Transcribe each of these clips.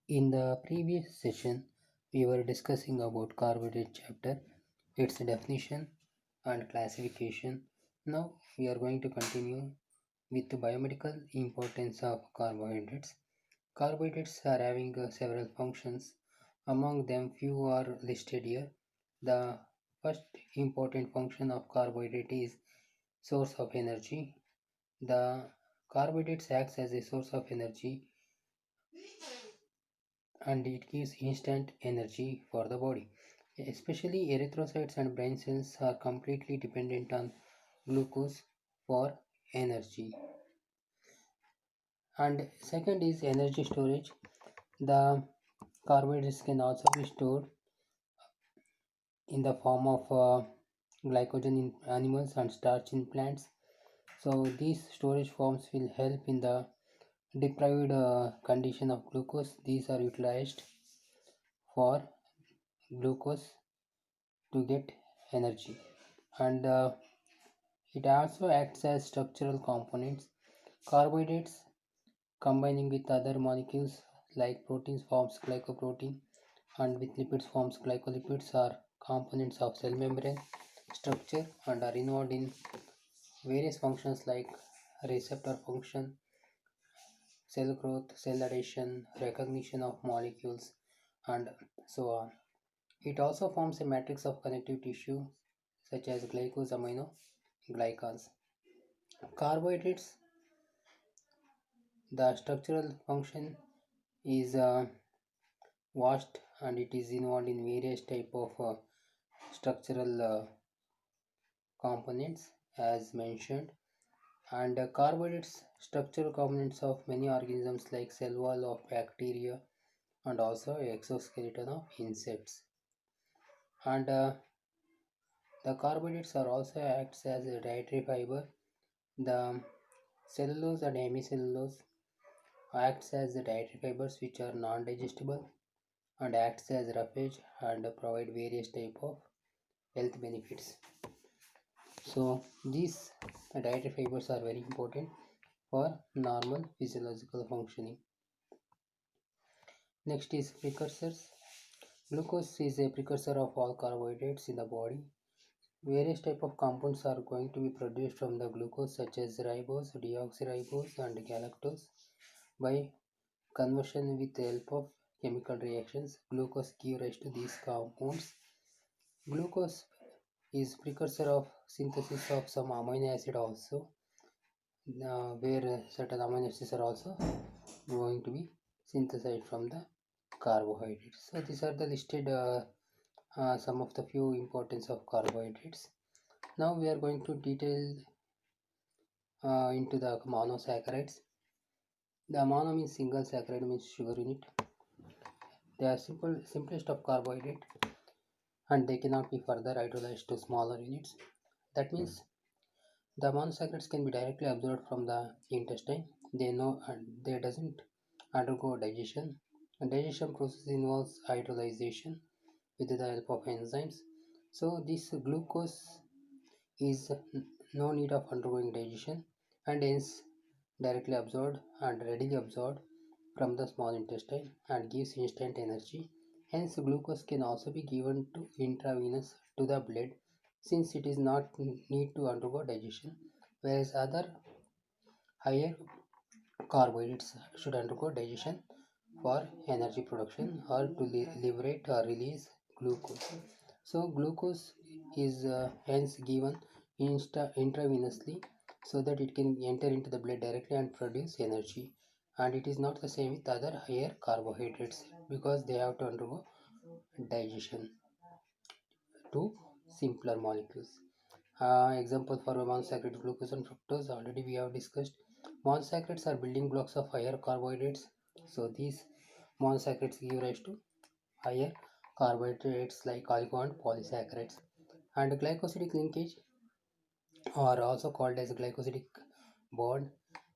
In the previous session, we were discussing about carbohydrate chapter, its definition and classification. Now we are going to continue with the biomedical importance of carbohydrates. Carbohydrates are having several functions. Among them, few are listed here. The first important function of carbohydrate is source of energy. The carbohydrates acts as a source of energy and it gives instant energy for the body. Especially erythrocytes and brain cells are completely dependent on glucose for energy. And second is energy storage. The carbohydrates can also be stored in the form of glycogen in animals and starch in plants. So these storage forms will help in the deprived condition of glucose. These are utilized for glucose to get energy, and it also acts as structural components. Carbohydrates combining with other molecules like proteins forms glycoprotein, and with lipids forms glycolipids are components of cell membrane structure and are involved in various functions like receptor function, cell growth, cell adhesion, recognition of molecules, and so on. It also forms a matrix of connective tissue such as glycans. Carbohydrates, the structural function is vast and it is involved in various type of structural components as mentioned. And carbohydrates structural components of many organisms like cell wall of bacteria and also exoskeleton of insects. And the carbohydrates are also acts as a dietary fiber. The cellulose and hemicellulose acts as the dietary fibers which are non-digestible and acts as roughage and provide various type of health benefits. So these dietary fibers are very important for normal physiological functioning. Next is precursors. Glucose is a precursor of all carbohydrates in the body. Various type of compounds are going to be produced from the glucose such as ribose, deoxyribose and galactose. By conversion with the help of chemical reactions, glucose gives rise to these compounds. Glucose is precursor of synthesis of some amino acid also, where certain amino acids are also going to be synthesized from the carbohydrates. So these are the listed some of the few importance of carbohydrates. Now we are going to detail into the monosaccharides. The mono means single, saccharide means sugar unit. They are simplest of carbohydrate and they cannot be further hydrolyzed to smaller units. That means the monosaccharides can be directly absorbed from the intestine. They know and they doesn't undergo digestion. A digestion process involves hydrolyzation with the help of enzymes. So this glucose is no need of undergoing digestion and hence directly absorbed and readily absorbed from the small intestine and gives instant energy. Hence glucose can also be given to intravenous to the blood since it is not need to undergo digestion, whereas other higher carbohydrates should undergo digestion for energy production or to liberate or release glucose. So glucose is hence given intravenously so that it can enter into the blood directly and produce energy. And it is not the same with other higher carbohydrates because they have to undergo digestion to simpler molecules. Example for monosaccharides, glucose and fructose already we have discussed. Monosaccharides are building blocks of higher carbohydrates. So these monosaccharides give rise to higher carbohydrates like oligo and polysaccharides. And glycosidic linkage are also called as glycosidic bond.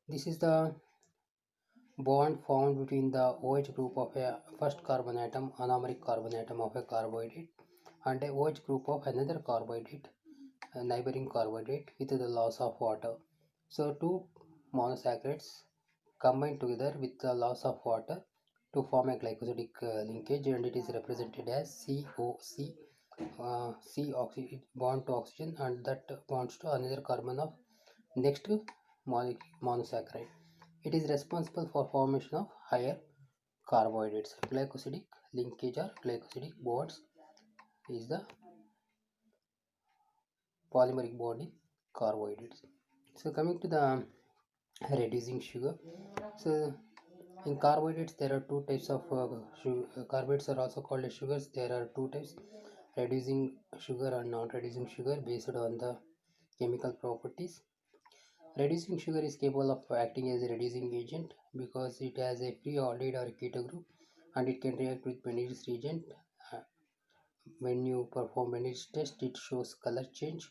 This is the bond found between the OH group of a first carbon atom, anomeric carbon atom of a carbohydrate, and a OH group of another carbohydrate, a neighboring carbohydrate with the loss of water. So two monosaccharides combine together with the loss of water to form a glycosidic linkage, and it is represented as COC, C bond to oxygen, and that bonds to another carbon of next monosaccharide. It is responsible for formation of higher carbohydrates. Glycosidic linkage or glycosidic bonds is the polymeric bond in carbohydrates. So coming to the reducing sugar. So in carbohydrates there are two types of carbohydrates are also called as sugars. There are two types: reducing sugar and non-reducing sugar based on the chemical properties. Reducing sugar is capable of acting as a reducing agent because it has a free aldehyde or keto group, and it can react with Benedict's reagent. Uh, when you perform Benedict's test, it shows color change,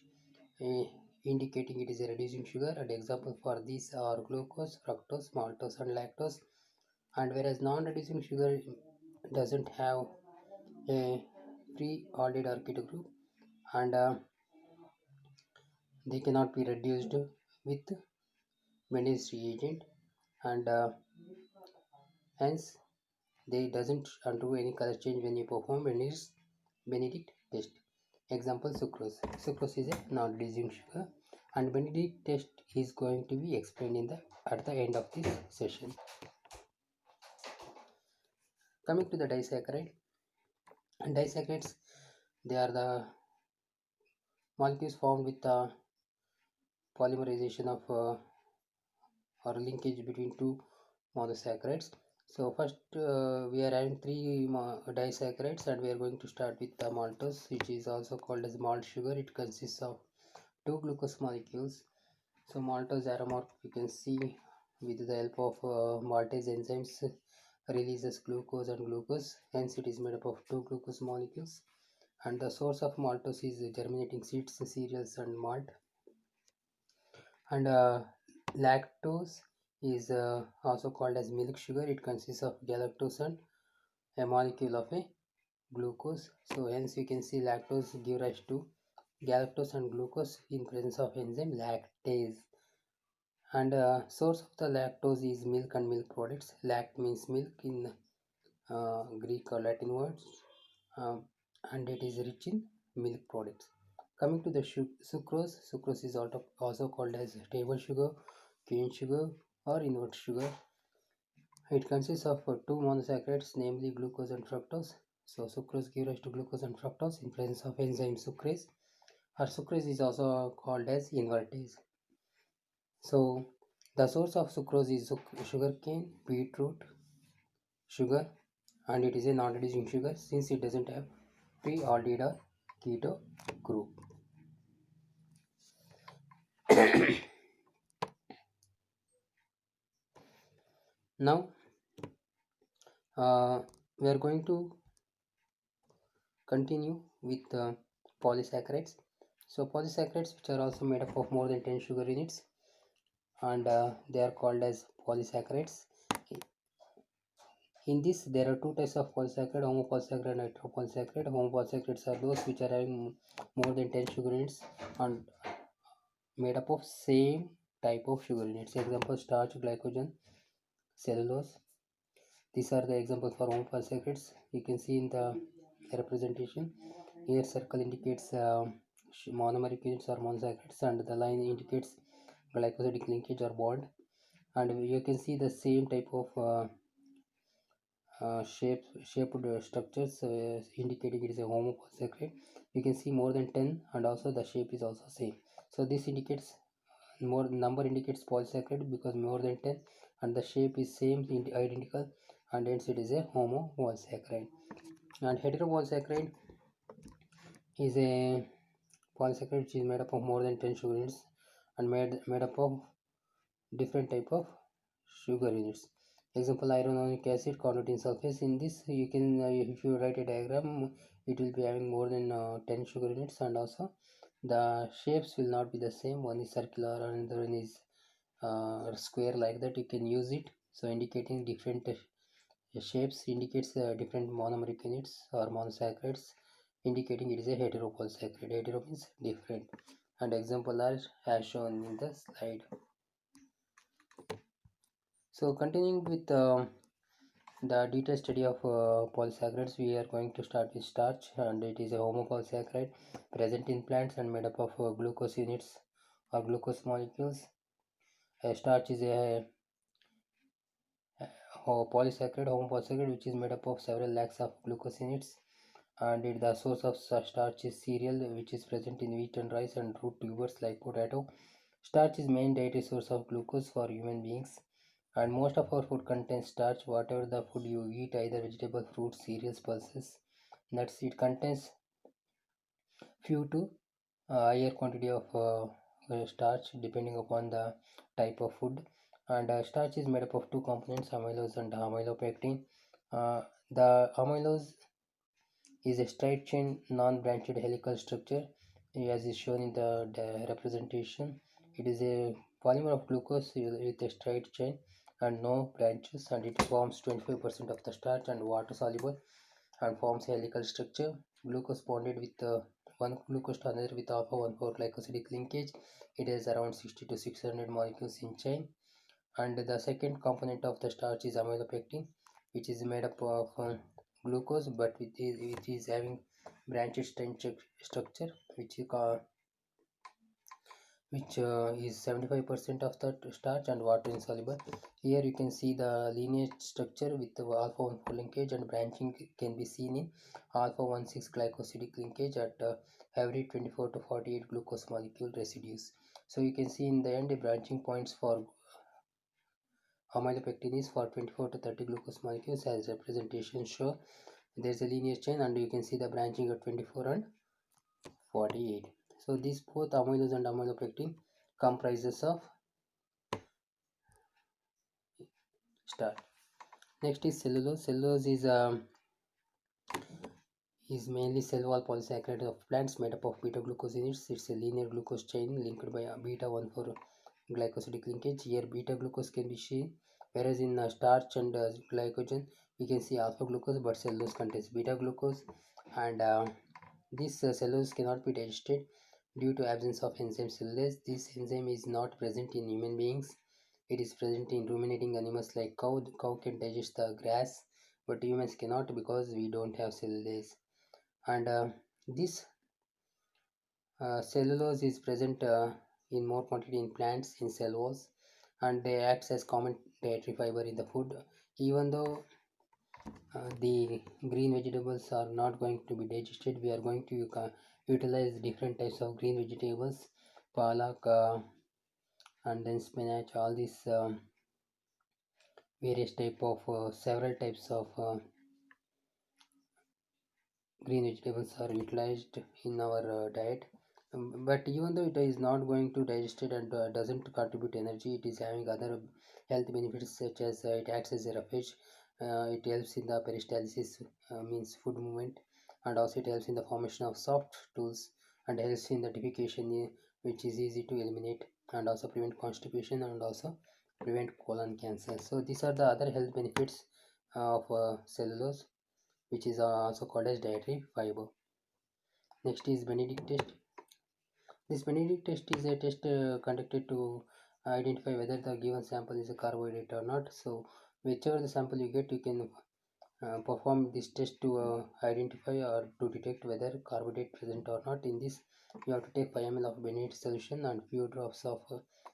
eh, indicating it is a reducing sugar. And example for these are glucose, fructose, maltose, and lactose. And whereas non-reducing sugar doesn't have a free aldehyde or keto group, and they cannot be reduced with Benedict's reagent, and hence they doesn't undergo any color change when you perform Benedict test. Example sucrose. Sucrose is a non-reducing sugar, and Benedict test is going to be explained in the at the end of this session. Coming to the disaccharide, and disaccharides, they are the molecules formed with the polymerization of or linkage between two monosaccharides. So first we are adding three disaccharides, and we are going to start with the maltose, which is also called as malt sugar. It consists of two glucose molecules. So maltose aromat, you can see with the help of maltase enzymes releases glucose and glucose. Hence it is made up of two glucose molecules. And the source of maltose is germinating seeds, cereals, and malt. And lactose is also called as milk sugar. It consists of galactose and a molecule of a glucose. So hence you can see lactose give rise to galactose and glucose in presence of enzyme lactase. And source of the lactose is milk and milk products. Lact means milk in Greek or Latin words, um, and it is rich in milk products. Coming to the sucrose, sucrose is also called as table sugar, cane sugar, or invert sugar. It consists of two monosaccharides, namely glucose and fructose. So sucrose gives rise to glucose and fructose in presence of enzyme sucrase. Or sucrase is also called as invertase. So the source of sucrose is sugar cane, beetroot, sugar, and it is a non-reducing sugar since it doesn't have pre-aldehyde or keto group. Now we are going to continue with polysaccharides. So polysaccharides, which are also made up of more than 10 sugar units, and they are called as polysaccharides. In this, there are two types of polysaccharide: homopolysaccharide and heteropolysaccharide. Homopolysaccharides are those which are having more than 10 sugar units and made up of same type of sugar units. Example: starch, glycogen, cellulose. These are the examples for homopolysaccharides. You can see in the representation here, circle indicates monomeric units or monosaccharides, and the line indicates glycosidic linkage or bond. And you can see the same type of shaped structures indicating it is a homopolysaccharide. You can see more than 10, and also the shape is also same. So this indicates more number indicates polysaccharide because more than 10, and the shape is same identical, and hence it is a homopolysaccharide. And heteropolysaccharide is a polysaccharide which is made up of more than 10 sugar units and made up of different type of sugar units. Example: ironic acid, carnitine sulfase. In this you can if you write a diagram, it will be having more than 10 sugar units, and also the shapes will not be the same. One is circular and another one is square, like that you can use it. So indicating different shapes indicates different monomeric units or monosaccharides, indicating it is a heteropolysaccharide. Hetero means different, and example are as shown in the slide. So continuing with The detailed study of polysaccharides, we are going to start with starch, and it is a homopolysaccharide present in plants and made up of glucose units or glucose molecules. Starch is a polysaccharide, homopolysaccharide, which is made up of several lakhs of glucose units, and the source of starch is cereal, which is present in wheat and rice and root tubers like potato. Starch is main dietary source of glucose for human beings, and most of our food contains starch. Whatever the food you eat, either vegetable, fruits, cereals, pulses, nuts, it contains few to higher quantity of starch depending upon the type of food. And starch is made up of two components, amylose and amylopectin. The amylose is a straight chain non-branched helical structure as is shown in the representation. It is a polymer of glucose with a straight chain and no branches, and it forms 25% of the starch and water soluble and forms a helical structure. Glucose bonded with one glucose to another with alpha 1,4 glycosidic linkage. It has around 60 to 600 molecules in chain. And the second component of the starch is amylopectin, which is made up of glucose, but it is having branched structure, which is 75% of the starch and water insoluble. Here you can see the linear structure with the alpha 1,4 linkage, and branching can be seen in alpha 1,6 glycosidic linkage at every 24 to 48 glucose molecule residues. So you can see in the end the branching points for amylopectin is for 24 to 30 glucose molecules as representation show. There's a linear chain and you can see the branching at 24 and 48. So these both amylose and amylopectin comprises of starch. Next is cellulose. Cellulose is mainly cell wall polysaccharide of plants made up of beta glucose units. It's a linear glucose chain linked by a beta 1,4 glycosidic linkage. Here beta glucose can be seen, whereas in starch and glycogen we can see alpha glucose, but cellulose contains beta glucose. And this cellulose cannot be digested due to absence of enzyme cellulase. This enzyme is not present in human beings. It is present in ruminating animals like cow. The cow can digest the grass, but humans cannot because we don't have cellulase. And this cellulose is present in more quantity in plants in cell walls, and they act as common dietary fiber in the food. Even though the green vegetables are not going to be digested, we are going to utilize different types of green vegetables, palak, and then spinach. All these various type of several types of green vegetables are utilized in our diet. But even though it is not going to digest it and doesn't contribute energy, it is having other health benefits such as it acts as a roughage. It helps in the peristalsis, means food movement, and also it helps in the formation of soft tools and helps in the defecation, which is easy to eliminate, and also prevent constipation and also prevent colon cancer. So these are the other health benefits of cellulose, which is also called as dietary fiber. Next is Benedict test. This Benedict test is a test conducted to identify whether the given sample is a carbohydrate or not. So whichever the sample you get, you can perform this test to identify or to detect whether carbohydrate present or not. In this, you have to take 5 ml of Benedict solution and few drops of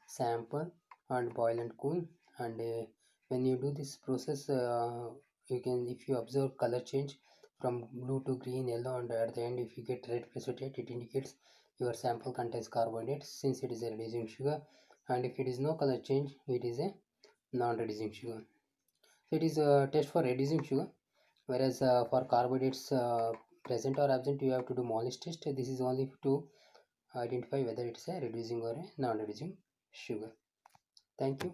sample and boil and cool. And when you do this process, you can, if you observe color change from blue to green, yellow, and at the end if you get red precipitate, it indicates your sample contains carbohydrates since it is a reducing sugar. And if it is no color change, it is a non-reducing sugar. So it is a test for reducing sugar, whereas for carbohydrates present or absent, you have to do Moll's test. This is only to identify whether it's a reducing or a non-reducing sugar. Thank you.